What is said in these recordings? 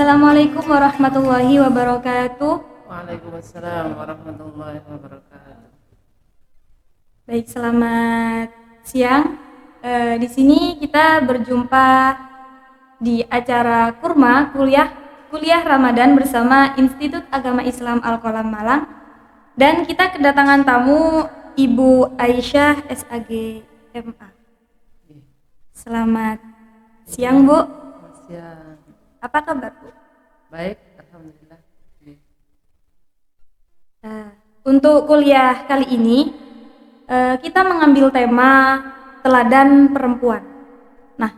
Assalamualaikum warahmatullahi wabarakatuh. Waalaikumsalam warahmatullahi wabarakatuh. Baik, selamat siang. Di sini kita berjumpa di acara Kurma Kuliah Ramadan bersama Institut Agama Islam Al-Qalam Malang, dan kita kedatangan tamu Ibu Aisyah SAG MA. Selamat siang, Bu. Siang. Apa kabar, Bu? Baik, alhamdulillah. Untuk kuliah kali ini kita mengambil tema teladan perempuan. Nah,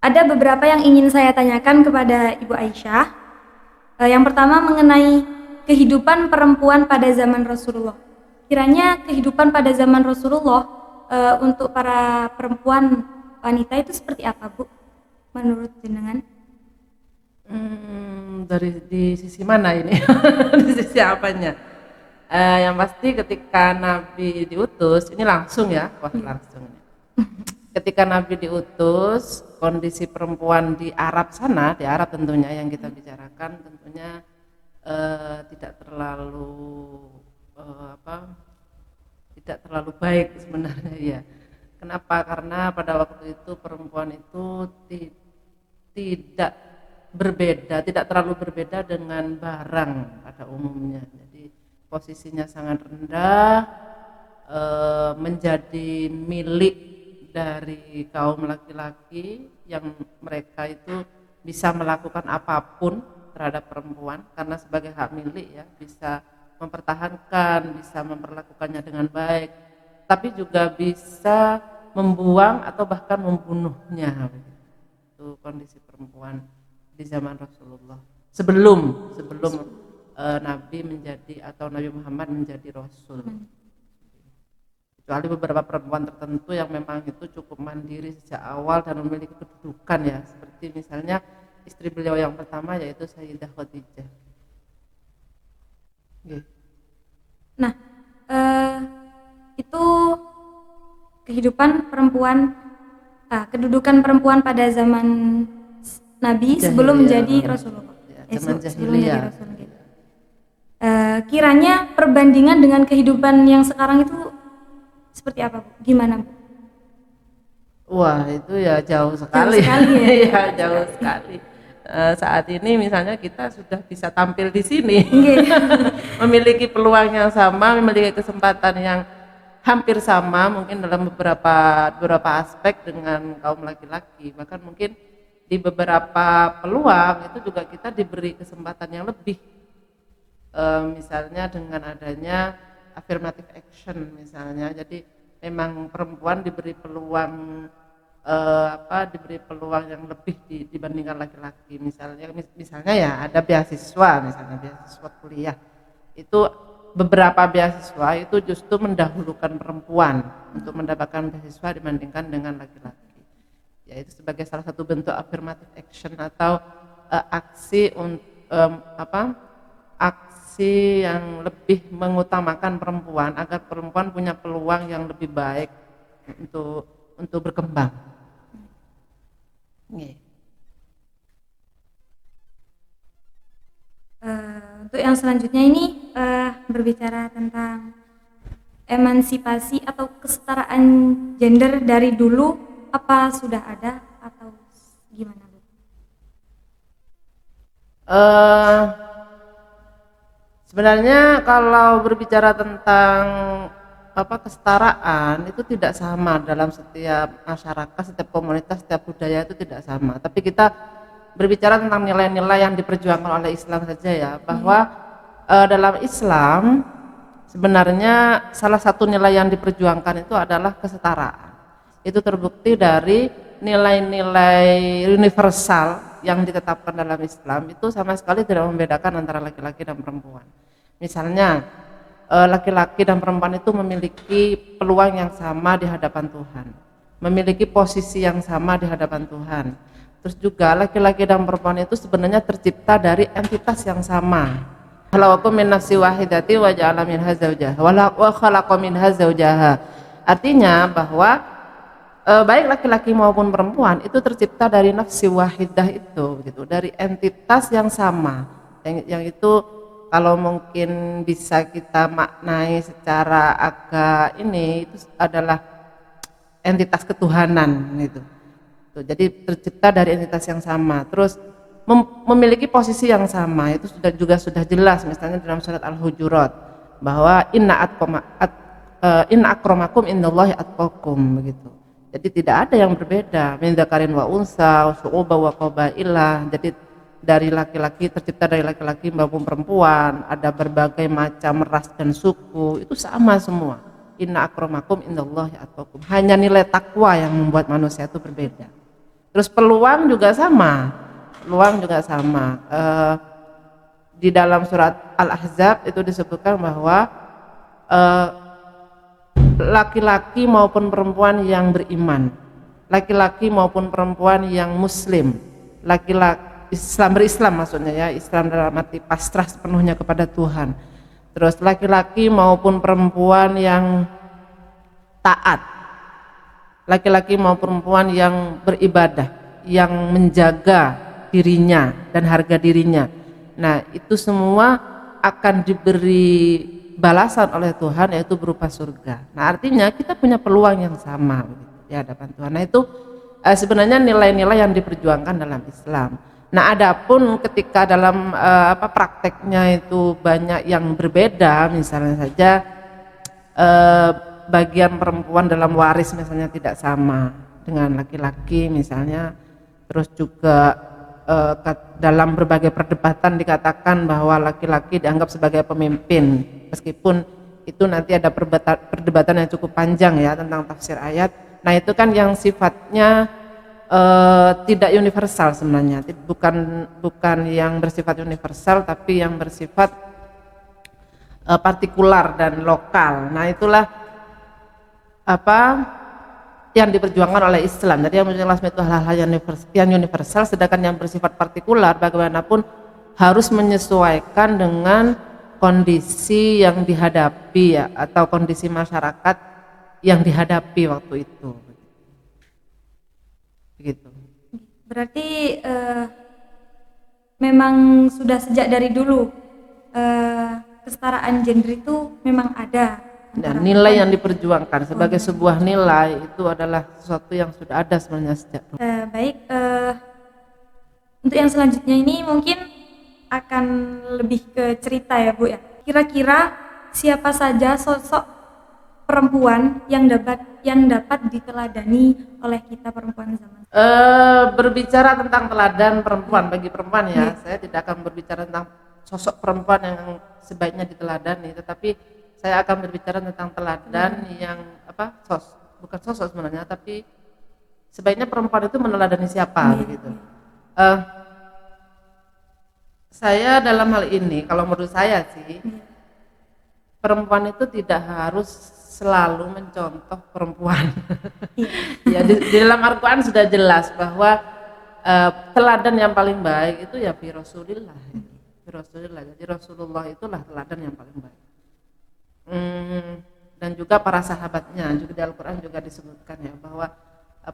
ada beberapa yang ingin saya tanyakan kepada Ibu Aisyah. Yang pertama mengenai kehidupan perempuan pada zaman Rasulullah. Kiranya kehidupan pada zaman Rasulullah untuk para perempuan wanita itu seperti apa, Bu? Menurut jenengan? Di sisi mana ini? Di sisi apanya? Yang pasti ketika Nabi diutus, ini langsung ya, langsung. Ketika Nabi diutus, kondisi perempuan di Arab sana, di Arab tentunya yang kita bicarakan tentunya tidak terlalu baik sebenarnya ya. Kenapa? Karena pada waktu itu perempuan itu tidak terlalu berbeda dengan barang pada umumnya. Jadi posisinya sangat rendah, menjadi milik dari kaum laki-laki yang mereka itu bisa melakukan apapun terhadap perempuan karena sebagai hak milik ya, bisa mempertahankan, bisa memperlakukannya dengan baik, tapi juga bisa membuang atau bahkan membunuhnya. Itu kondisi perempuan di zaman Rasulullah sebelum Nabi menjadi atau Nabi Muhammad menjadi Rasul. Kecuali beberapa perempuan tertentu yang memang itu cukup mandiri sejak awal dan memiliki kedudukan ya, seperti misalnya istri beliau yang pertama yaitu Sayyidah Khadijah. Nah, itu kehidupan perempuan, kedudukan perempuan pada zaman Nabi sebelum menjadi Rasulullah. Sebelum menjadi Rasul. Kiranya perbandingan dengan kehidupan yang sekarang itu seperti apa, Bu? Gimana, Bu? Wah, itu ya jauh sekali ya, jauh sekali. Saat ini misalnya kita sudah bisa tampil di sini, memiliki peluang yang sama, memiliki kesempatan yang hampir sama, mungkin dalam beberapa aspek dengan kaum laki-laki, bahkan mungkin di beberapa peluang itu juga kita diberi kesempatan yang lebih, misalnya dengan adanya affirmative action misalnya. Jadi memang perempuan diberi peluang yang lebih dibandingkan laki-laki. Misalnya ya ada beasiswa kuliah, itu beberapa beasiswa itu justru mendahulukan perempuan untuk mendapatkan beasiswa dibandingkan dengan laki-laki. Yaitu sebagai salah satu bentuk affirmative action atau aksi yang lebih mengutamakan perempuan agar perempuan punya peluang yang lebih baik untuk berkembang. Untuk yang selanjutnya ini berbicara tentang emansipasi atau kesetaraan gender dari dulu, apa sudah ada atau gimana, Bu? Sebenarnya kalau berbicara tentang kesetaraan itu tidak sama dalam setiap masyarakat, setiap komunitas, setiap budaya itu tidak sama. Tapi kita berbicara tentang nilai-nilai yang diperjuangkan oleh Islam saja ya, bahwa dalam Islam sebenarnya salah satu nilai yang diperjuangkan itu adalah kesetaraan. Itu terbukti dari nilai-nilai universal yang ditetapkan dalam Islam, itu sama sekali tidak membedakan antara laki-laki dan perempuan. Misalnya laki-laki dan perempuan itu memiliki peluang yang sama di hadapan Tuhan, memiliki posisi yang sama di hadapan Tuhan. Terus juga laki-laki dan perempuan itu sebenarnya tercipta dari entitas yang sama. Khalaqakum min nafsin wahidati wa ja'ala minha zawjaha wa khalaqa minha zawjaha. Artinya bahwa baik laki-laki maupun perempuan itu tercipta dari nafsi wahidah itu gitu, dari entitas yang sama, yang itu kalau mungkin bisa kita maknai secara agak ini, itu adalah entitas ketuhanan gitu. Tuh, jadi tercipta dari entitas yang sama, terus memiliki posisi yang sama, itu sudah jelas misalnya dalam surat Al-Hujurat bahwa inna akramakum indallahi atqakum begitu. Jadi tidak ada yang berbeda, min dzakarin wa unsa, syu'uba wa qabailah. Jadi dari laki-laki, tercipta dari laki-laki maupun perempuan, ada berbagai macam ras dan suku, itu sama semua. Inna akramakum indallahi atqakum. Hanya nilai takwa yang membuat manusia itu berbeda. Terus peluang juga sama. Di dalam surat Al-Ahzab itu disebutkan bahwa laki-laki maupun perempuan yang beriman, laki-laki maupun perempuan yang muslim, laki-laki berislam maksudnya ya, Islam dalam arti pasrah sepenuhnya kepada Tuhan. Terus laki-laki maupun perempuan yang taat, laki-laki maupun perempuan yang beribadah, yang menjaga dirinya dan harga dirinya. Nah, itu semua akan diberi balasan oleh Tuhan, yaitu berupa surga. Nah, artinya kita punya peluang yang sama di hadapan Tuhan. Nah, itu sebenarnya nilai-nilai yang diperjuangkan dalam Islam. Nah, adapun ketika dalam prakteknya itu banyak yang berbeda, misalnya saja bagian perempuan dalam waris misalnya tidak sama dengan laki-laki misalnya, terus juga dalam berbagai perdebatan dikatakan bahwa laki-laki dianggap sebagai pemimpin, meskipun itu nanti ada perdebatan yang cukup panjang ya tentang tafsir ayat. Nah, itu kan yang sifatnya tidak universal sebenarnya, bukan yang bersifat universal, tapi yang bersifat partikular dan lokal. Nah, itulah yang diperjuangkan oleh Islam. Jadi yang menjelaskan itu hal-hal yang universal, sedangkan yang bersifat partikular bagaimanapun harus menyesuaikan dengan kondisi yang dihadapi ya, atau kondisi masyarakat yang dihadapi waktu itu. Begitu. Berarti memang sudah sejak dari dulu kesetaraan gender itu memang ada. Dan nilai yang diperjuangkan sebagai sebuah nilai itu adalah sesuatu yang sudah ada sebenarnya sejak dulu. Baik, untuk yang selanjutnya ini mungkin akan lebih ke cerita ya Bu ya. Kira-kira siapa saja sosok perempuan yang dapat diteladani oleh kita perempuan zaman? Berbicara tentang teladan perempuan bagi perempuan ya, saya tidak akan berbicara tentang sosok perempuan yang sebaiknya diteladani, tetapi saya akan berbicara tentang teladan yang bukan sosok sebenarnya, tapi sebaiknya perempuan itu meneladani siapa begitu. Saya dalam hal ini, kalau menurut saya sih, perempuan itu tidak harus selalu mencontoh perempuan. Ya, di dalam Al-Quran sudah jelas bahwa teladan yang paling baik itu ya fi Rasulillah. Jadi Rasulullah itulah teladan yang paling baik. Dan juga para sahabatnya, juga di Al-Quran juga disebutkan ya bahwa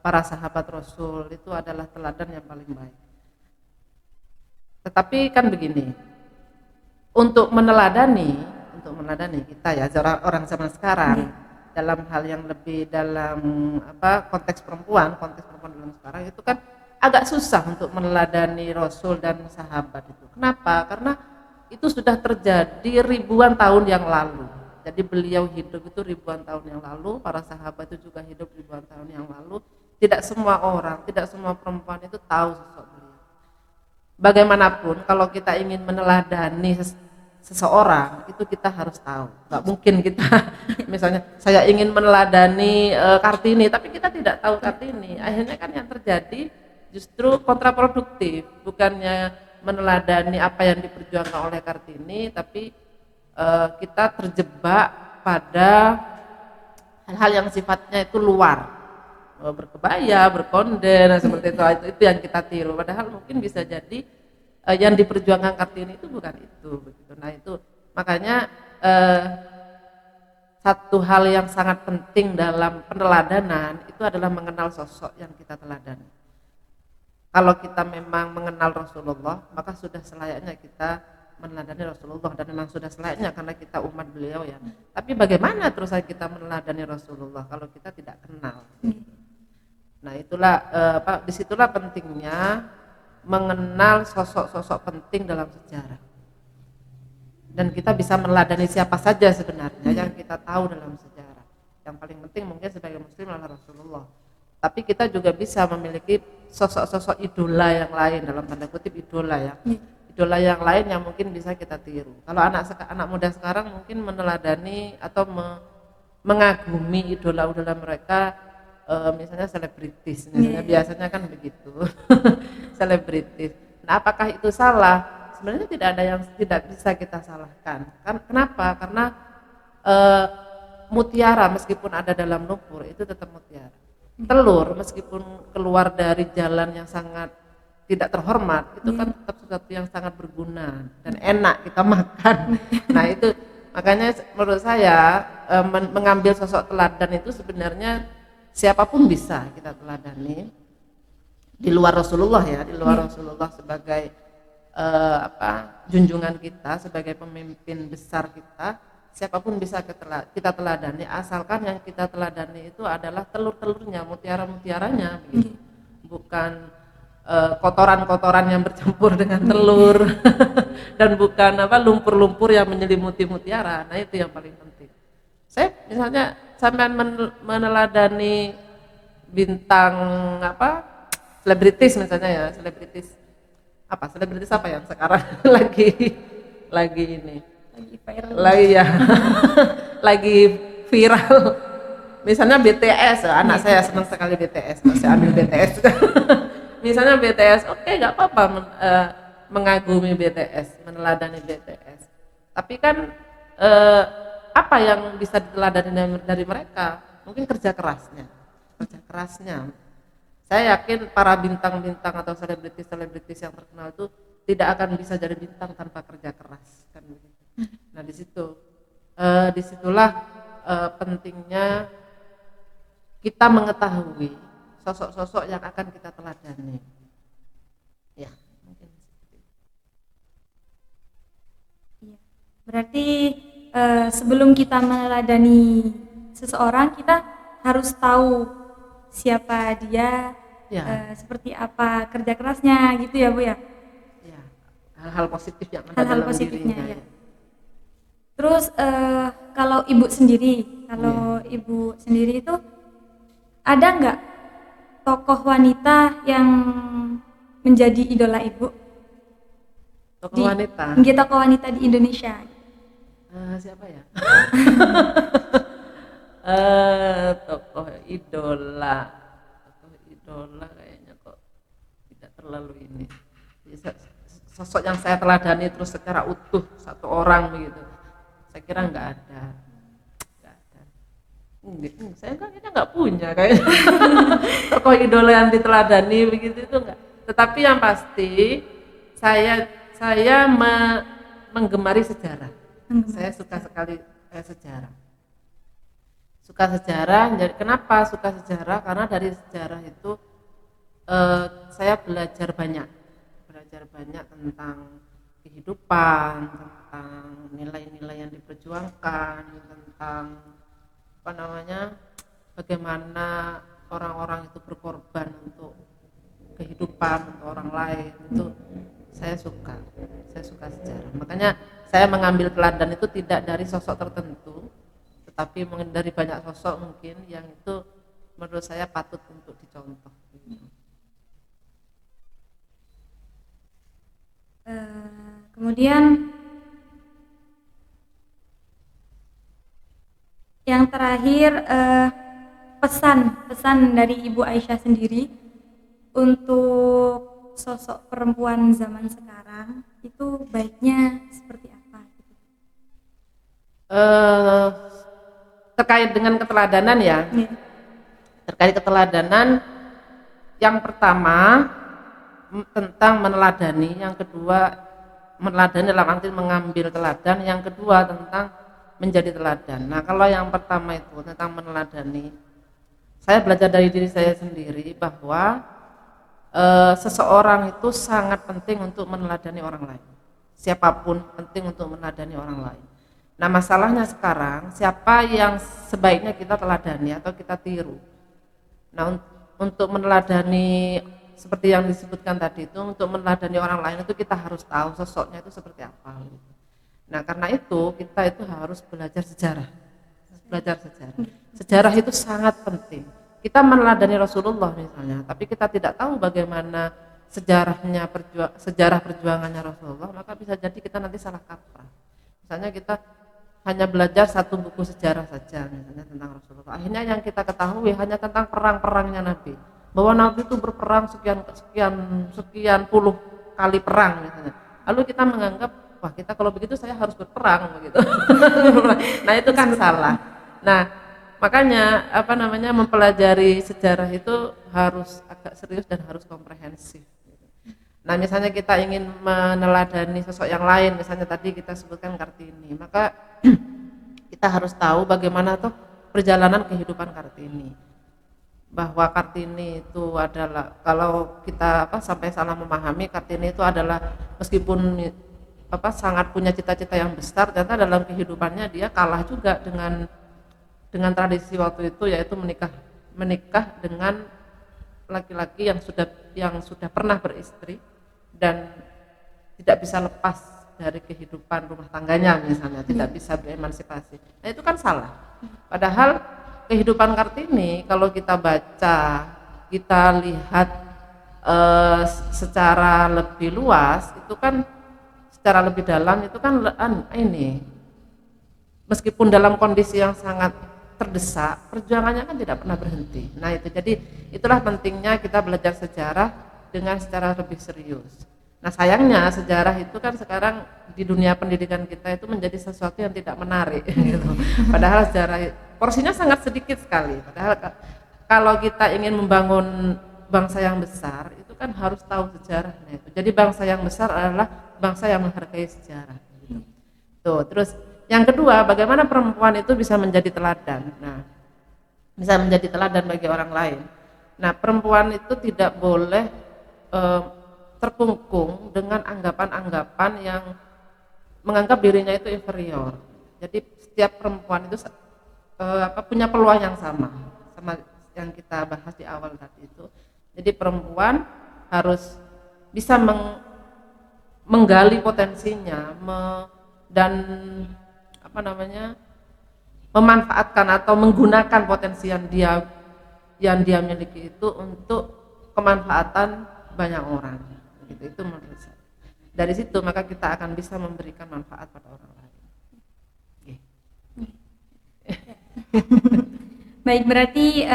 para sahabat Rasul itu adalah teladan yang paling baik. Tetapi kan begini, untuk meneladani kita ya orang zaman sekarang dalam hal yang lebih dalam konteks perempuan dalam sekarang itu kan agak susah untuk meneladani Rasul dan sahabat itu. Kenapa? Karena itu sudah terjadi ribuan tahun yang lalu. Jadi beliau hidup itu ribuan tahun yang lalu, para sahabat itu juga hidup ribuan tahun yang lalu. Tidak semua orang, tidak semua perempuan itu tahu sosok beliau. Bagaimanapun kalau kita ingin meneladani seseorang, itu kita harus tahu. Gak mungkin kita misalnya saya ingin meneladani Kartini, tapi kita tidak tahu Kartini. Akhirnya kan yang terjadi justru kontraproduktif. Bukannya meneladani apa yang diperjuangkan oleh Kartini, tapi kita terjebak pada hal-hal yang sifatnya itu luar, berkebaya, berkonden, seperti itu yang kita tiru. Padahal mungkin bisa jadi yang diperjuangkan Kartini itu bukan itu, begitu. Nah itu makanya satu hal yang sangat penting dalam peneladanan itu adalah mengenal sosok yang kita teladani. Kalau kita memang mengenal Rasulullah, maka sudah selayaknya kita meneladani Rasulullah, dan memang sudah selayaknya karena kita umat beliau ya. Tapi bagaimana terus kita meneladani Rasulullah kalau kita tidak kenal? Nah itulah disitulah pentingnya mengenal sosok-sosok penting dalam sejarah. Dan kita bisa meneladani siapa saja sebenarnya yang kita tahu dalam sejarah. Yang paling penting mungkin sebagai muslim adalah Rasulullah. Tapi kita juga bisa memiliki sosok-sosok idola yang lain, dalam tanda kutip idola ya. Idola yang lain yang mungkin bisa kita tiru. Kalau anak muda sekarang mungkin meneladani atau mengagumi idola-idola mereka, misalnya selebritis, misalnya biasanya kan begitu. Selebritis. Nah, apakah itu salah? Sebenarnya tidak ada yang tidak bisa kita salahkan. Kenapa? Karena mutiara meskipun ada dalam lumpur itu tetap mutiara. Telur meskipun keluar dari jalan yang sangat tidak terhormat itu kan tetap sesuatu yang sangat berguna dan enak kita makan. Nah itu makanya menurut saya mengambil sosok teladan itu sebenarnya siapapun bisa kita teladani di luar Rasulullah ya, di luar Rasulullah sebagai junjungan kita, sebagai pemimpin besar kita. Siapapun bisa kita teladani, asalkan yang kita teladani itu adalah telur-telurnya, mutiara-mutiaranya, begitu. Bukan kotoran-kotoran yang bercampur dengan telur dan bukan lumpur-lumpur yang menyelimuti mutiara. Nah itu yang paling penting. Saya misalnya sampai meneladani bintang selebritis misalnya ya, selebritis apa yang sekarang lagi ini. Lagi ya lagi viral misalnya BTS, anak saya senang sekali BTS, masih ambil BTS. Misalnya BTS, oke, nggak apa-apa mengagumi BTS, meneladani BTS, tapi kan apa yang bisa diteladani dari mereka? Mungkin kerja kerasnya. Saya yakin para bintang-bintang atau selebritis yang terkenal itu tidak akan bisa jadi bintang tanpa kerja keras, kan begitu. Nah disitulah pentingnya kita mengetahui sosok-sosok yang akan kita teladani. Ya, mungkin seperti itu. Iya. Berarti sebelum kita meneladani seseorang, kita harus tahu siapa dia, seperti apa kerja kerasnya, gitu ya Bu ya. Ya, hal-hal positif yang ada dalam dirinya. Ya. Terus kalau ibu sendiri itu ada nggak tokoh wanita yang menjadi idola ibu? Tokoh wanita di Indonesia. Siapa ya? Tokoh idola kayaknya kok tidak terlalu ini. Sosok yang saya teladani terus secara utuh satu orang begitu. Saya kira nggak ada. Saya kayaknya nggak punya kayak tokoh idola yang diteladani begitu itu enggak. Tetapi yang pasti saya menggemari sejarah. Saya suka sekali sejarah. Jadi kenapa suka sejarah? Karena dari sejarah itu saya belajar banyak tentang kehidupan, tentang nilai-nilai yang diperjuangkan, tentang bagaimana orang-orang itu berkorban untuk kehidupan untuk orang lain. Itu saya suka sejarah. Makanya saya mengambil teladan itu tidak dari sosok tertentu, tetapi dari banyak sosok mungkin yang itu menurut saya patut untuk dicontoh. Kemudian yang terakhir pesan dari Ibu Aisyah sendiri untuk sosok perempuan zaman sekarang itu baiknya seperti apa? Terkait dengan keteladanan ya. Terkait keteladanan, yang pertama tentang meneladani, yang kedua meneladani dalam arti mengambil teladan, yang kedua tentang menjadi teladan. Nah, kalau yang pertama itu tentang meneladani, saya belajar dari diri saya sendiri bahwa seseorang itu sangat penting untuk meneladani orang lain. Siapapun penting untuk meneladani orang lain. Nah, masalahnya sekarang siapa yang sebaiknya kita teladani atau kita tiru. Nah, untuk meneladani seperti yang disebutkan tadi itu, untuk meneladani orang lain itu kita harus tahu sosoknya itu seperti apa. Nah, karena itu kita itu harus belajar sejarah. Belajar sejarah. Sejarah itu sangat penting. Kita meneladani Rasulullah misalnya, tapi kita tidak tahu bagaimana sejarah perjuangannya Rasulullah, maka bisa jadi kita nanti salah kaprah. Misalnya kita hanya belajar satu buku sejarah saja misalnya tentang Rasulullah. Akhirnya yang kita ketahui hanya tentang perang-perangnya Nabi. Bahwa Nabi itu berperang sekian puluh kali perang misalnya. Lalu kita menganggap, wah kita kalau begitu saya harus berperang begitu. Nah, itu kan salah. Nah, makanya mempelajari sejarah itu harus agak serius dan harus komprehensif. Nah, misalnya kita ingin meneladani sosok yang lain, misalnya tadi kita sebutkan Kartini, maka kita harus tahu bagaimana tuh perjalanan kehidupan Kartini. Bahwa Kartini itu adalah, kalau kita sampai salah memahami, Kartini itu adalah meskipun sangat punya cita-cita yang besar, ternyata dalam kehidupannya dia kalah juga dengan tradisi waktu itu, yaitu menikah dengan laki-laki yang sudah pernah beristri dan tidak bisa lepas dari kehidupan rumah tangganya misalnya, tidak bisa beremansipasi. Nah, itu kan salah. Padahal kehidupan Kartini kalau kita baca, kita lihat secara lebih luas, itu kan secara lebih dalam, itu kan ini meskipun dalam kondisi yang sangat terdesak, perjuangannya kan tidak pernah berhenti. Nah, itu jadi itulah pentingnya kita belajar sejarah dengan secara lebih serius. Nah, sayangnya sejarah itu kan sekarang di dunia pendidikan kita itu menjadi sesuatu yang tidak menarik gitu. Padahal sejarah porsinya sangat sedikit sekali. Padahal kalau kita ingin membangun bangsa yang besar itu kan harus tahu sejarahnya itu. Jadi bangsa yang besar adalah bangsa yang menghargai sejarah gitu. Tuh, terus yang kedua, bagaimana perempuan itu bisa menjadi teladan. Nah, bisa menjadi teladan bagi orang lain. Nah, perempuan itu tidak boleh terkungkung dengan anggapan-anggapan yang menganggap dirinya itu inferior. Jadi setiap perempuan itu punya peluang yang sama yang kita bahas di awal tadi itu. Jadi perempuan harus bisa menggali potensinya dan memanfaatkan atau menggunakan potensi yang dia miliki itu untuk kemanfaatan banyak orang. Itu menurut saya. Dari situ maka kita akan bisa memberikan manfaat pada orang lain. Baik, berarti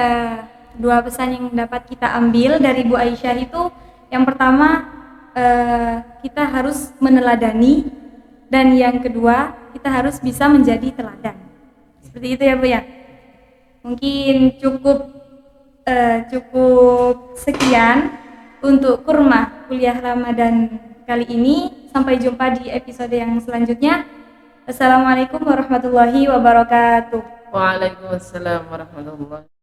dua pesan yang dapat kita ambil dari Bu Aisyah itu, yang pertama kita harus meneladani, dan yang kedua kita harus bisa menjadi teladan. Seperti itu ya Bu ya. Mungkin cukup sekian untuk Kurma kuliah Ramadan kali ini. Sampai jumpa di episode yang selanjutnya. Assalamualaikum warahmatullahi wabarakatuh. Waalaikumsalam warahmatullahi wabarakatuh.